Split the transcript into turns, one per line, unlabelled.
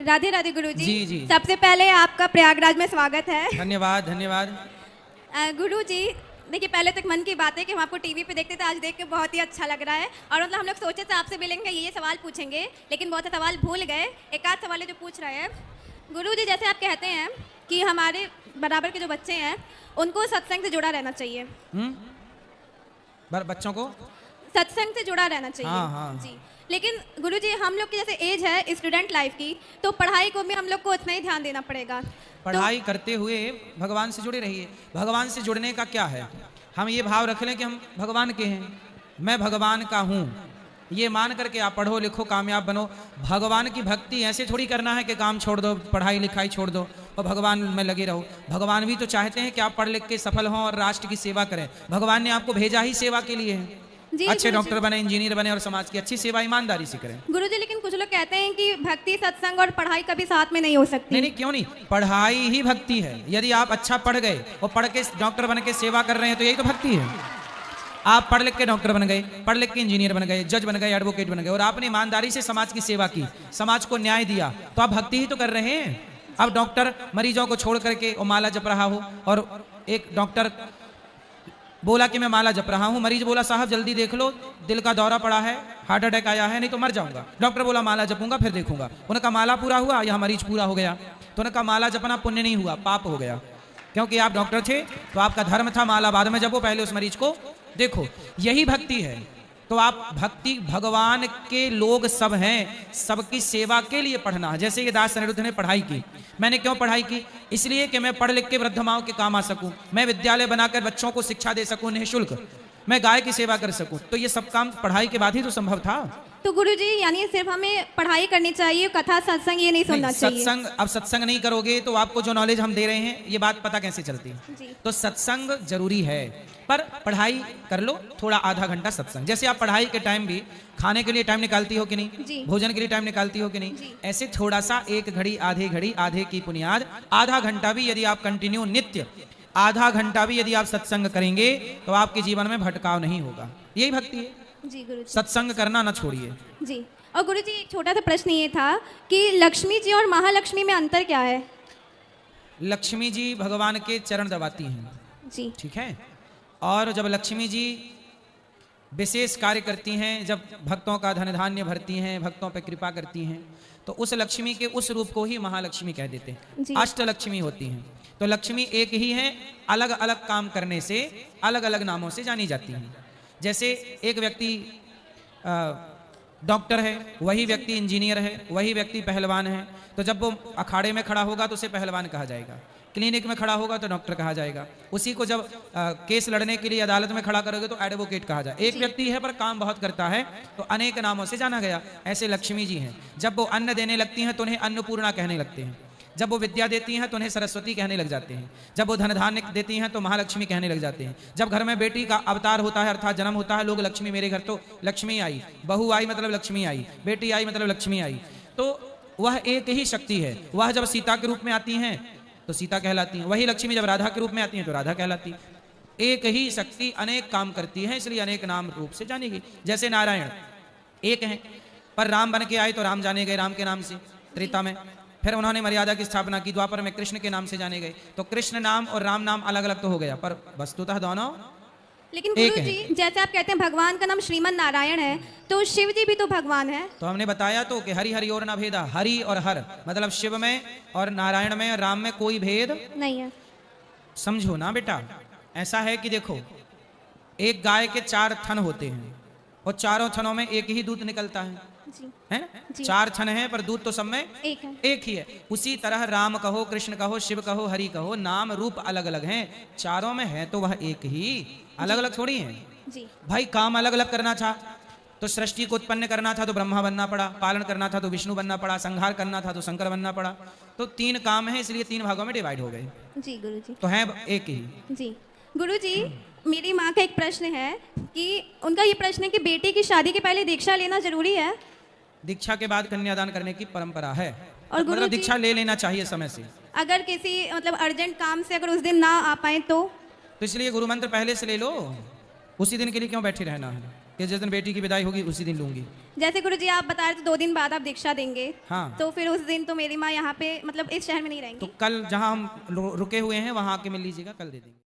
राधे राधे गुरुजी।
जी जी।
सबसे पहले आपका प्रयागराज में स्वागत है।
धन्यवाद धन्यवाद।
गुरुजी देखिए, पहले तक मन की बात है कि हम आपको टीवी पे देखते थे, आज देख के बहुत ही अच्छा लग रहा है। और मतलब हम लोग सोचे थे आपसे मिलेंगे ये सवाल पूछेंगे, लेकिन बहुत से सवाल भूल गए। एक आध सवाल है जो पूछ रहे हैं गुरुजी। जैसे आप कहते हैं कि हमारे बराबर के जो बच्चे हैं उनको सत्संग से जुड़ा रहना चाहिए।
बच्चों को
सत्संग से जुड़ा रहना चाहिए।
हाँ, हाँ।
जी, लेकिन गुरुजी हम लोग की जैसे एज है स्टूडेंट लाइफ की, तो पढ़ाई को भी हम लोग को उतना ही ध्यान देना पड़ेगा।
पढ़ाई करते हुए भगवान से जुड़े रहिए। भगवान से जुड़ने का क्या है, हम ये भाव रख लें कि हम भगवान के हैं, मैं भगवान का हूँ, ये मान करके आप पढ़ो लिखो कामयाब बनो। भगवान की भक्ति ऐसे थोड़ी करना है कि काम छोड़ दो, पढ़ाई लिखाई छोड़ दो और भगवान में लगे रहो। भगवान भी तो चाहते हैं कि आप पढ़ लिख के सफल हों और राष्ट्र की सेवा करें। भगवान ने आपको भेजा ही सेवा के लिए है। अच्छे डॉक्टर बने, इंजीनियर बने और समाज की अच्छी सेवा ईमानदारी से करें।
गुरुजी लेकिन कुछ लोग कहते हैं कि भक्ति सत्संग और पढ़ाई कभी साथ में नहीं हो सकती।
नहीं नहीं, क्यों नहीं, पढ़ाई ही भक्ति है। यदि आप अच्छा पढ़ गए और पढ़ के डॉक्टर बन के सेवा कर रहे हैं तो यही तो भक्ति है। आप पढ़ लिख के डॉक्टर बन गए, पढ़ लिख के इंजीनियर बन गए, जज बन गए, एडवोकेट बन गए और आपने ईमानदारी से समाज की सेवा की, समाज को न्याय दिया, तो आप भक्ति ही तो कर रहे हैं। अब डॉक्टर मरीजों को छोड़ करके और माला जप रहा हो, और एक डॉक्टर बोला कि मैं माला जप रहा हूं, मरीज बोला साहब जल्दी देख लो दिल का दौरा पड़ा है, हार्ट अटैक आया है, नहीं तो मर जाऊंगा। डॉक्टर बोला माला जपूंगा फिर देखूंगा। उनका माला पूरा हुआ, यह मरीज पूरा हो गया। तो उनका माला जपना पुण्य नहीं हुआ, पाप हो गया, क्योंकि आप डॉक्टर थे तो आपका धर्म था माला बाद में जपो, पहले उस मरीज को देखो। यही भक्ति है। तो आप भक्ति, भगवान के लोग सब हैं, सबकी सेवा के लिए पढ़ना है। जैसे ये दास अनिरुद्ध ने पढ़ाई की, मैंने क्यों पढ़ाई की? इसलिए कि मैं पढ़ लिख के वृद्ध माओं के काम आ सकूं, मैं विद्यालय बनाकर बच्चों को शिक्षा दे सकूं निःशुल्क, मैं गाय की सेवा कर सकूं। तो ये सब काम पढ़ाई के बाद ही तो संभव था।
तो गुरुजी यानी सिर्फ हमें पढ़ाई करनी चाहिए, कथा सत्संग ये नहीं सुनना चाहिए।
सत्संग, अब सत्संग नहीं करोगे तो आपको जो नॉलेज हम दे रहे हैं ये बात पता कैसे चलती है? तो सत्संग जरूरी है, पर पढ़ाई कर लो थोड़ा, आधा घंटा सत्संग। जैसे आप पढ़ाई के टाइम भी खाने के लिए टाइम निकालती हो कि नहीं, भोजन के लिए टाइम निकालती हो कि नहीं, ऐसे थोड़ा सा एक घड़ी आधे की बुनियाद आधा घंटा भी यदि आप कंटिन्यू नित्य आधा घंटा भी यदि आप सत्संग करेंगे तो आपके जीवन में भटकाव नहीं होगा। यही भक्ति है।
जी गुरुजी,
सत्संग करना ना छोड़िए।
जी। और गुरुजी एक छोटा सा प्रश्न ये था कि लक्ष्मी जी और महालक्ष्मी में अंतर क्या है?
लक्ष्मी जी भगवान के चरण दबाती हैं,
जी
ठीक है। और जब लक्ष्मी जी विशेष कार्य करती हैं, जब भक्तों का धन धान्य भरती हैं, भक्तों पर कृपा करती हैं, तो उस लक्ष्मी के उस रूप को ही महालक्ष्मी कह देते हैं। अष्टलक्ष्मी होती हैं। तो लक्ष्मी एक ही है, अलग अलग काम करने से अलग अलग नामों से जानी जाती हैं। जैसे एक व्यक्ति डॉक्टर है, वही व्यक्ति इंजीनियर है, वही व्यक्ति पहलवान है, तो जब वो अखाड़े में खड़ा होगा तो उसे पहलवान कहा जाएगा, क्लिनिक में खड़ा होगा तो डॉक्टर कहा जाएगा, उसी को जब केस लड़ने के लिए अदालत में खड़ा करोगे तो एडवोकेट कहा जाए। एक व्यक्ति है पर काम बहुत करता है तो अनेक नामों से जाना गया। ऐसे लक्ष्मी जी हैं, जब वो अन्न देने लगती हैं तो उन्हें अन्नपूर्णा कहने लगते हैं, जब वो विद्या देती हैं तो उन्हें सरस्वती कहने लग जाते हैं, जब वो धन धान्य देती हैं तो महालक्ष्मी कहने लग जाते हैं, जब घर में बेटी का अवतार होता है अर्थात जन्म होता है, लोग लक्ष्मी, मेरे घर तो लक्ष्मी आई, बहू आई मतलब लक्ष्मी आई, बेटी आई मतलब लक्ष्मी आई। तो वह एक ही शक्ति है। वह जब सीता के रूप में आती हैं तो सीता कहलाती हैं, वही लक्ष्मी जब राधा के रूप में आती हैं तो राधा कहलाती। एक ही शक्ति अनेक काम करती है, इसलिए अनेक नाम रूप से जानी गई। जैसे नारायण एक हैं, पर राम बन के आए तो राम जाने गए राम के नाम से त्रेता में, फिर उन्होंने मर्यादा की स्थापना की, द्वापर में कृष्ण के नाम से जाने गए। तो कृष्ण नाम और राम नाम अलग अलग तो हो गया, पर वस्तुतः दोनों।
लेकिन गुरुजी जैसे आप कहते हैं भगवान का नाम श्रीमन नारायण है, तो शिव जी भी तो भगवान है। तो
हमने बताया तो कि हरि हरि और न भेदा, हरि और हर मतलब शिव में और नारायण में और राम में कोई भेद
नहीं है। समझो
ना बेटा, ऐसा है कि देखो एक गाय के 4 थन होते हैं और चारों थनों में एक ही दूध निकलता है, है ना? 4 थन हैं पर दूध तो सब में एक ही है। उसी तरह राम कहो, कृष्ण कहो, शिव कहो, हरि कहो, नाम रूप अलग अलग हैं, चारों में है तो वह एक ही, अलग अलग थोड़ी हैं। भाई काम अलग अलग करना था तो सृष्टि को उत्पन्न करना था तो ब्रह्मा बनना पड़ा, पालन करना था तो विष्णु बनना पड़ा, संहार करना था तो शंकर बनना पड़ा। तो 3 काम हैं, इसलिए 3 भागों में डिवाइड हो गए।
जी गुरुजी,
तो है एक ही।
जी गुरुजी, मेरी माँ का एक प्रश्न है कि उनका ये प्रश्न है कि बेटी की शादी के पहले दीक्षा लेना जरूरी है?
दीक्षा के बाद कन्यादान करने की परंपरा है,
और
मतलब दीक्षा ले लेना चाहिए समय से।
अगर किसी मतलब अर्जेंट काम से अगर उस दिन ना आ पाए तो
इसलिए गुरु मंत्र पहले से ले लो, उसी दिन के लिए क्यों बैठे रहना है। कि जिस दिन बेटी की विदाई होगी उसी दिन लूंगी।
जैसे गुरुजी आप बता रहे थे 2 दिन बाद आप दीक्षा देंगे।
हाँ।
तो फिर उस दिन तो मेरी माँ यहाँ पे मतलब इस शहर में नहीं रहेंगी।
तो कल जहाँ हम रुके हुए हैं वहाँ आके मिल लीजिएगा, कल दे देंगे।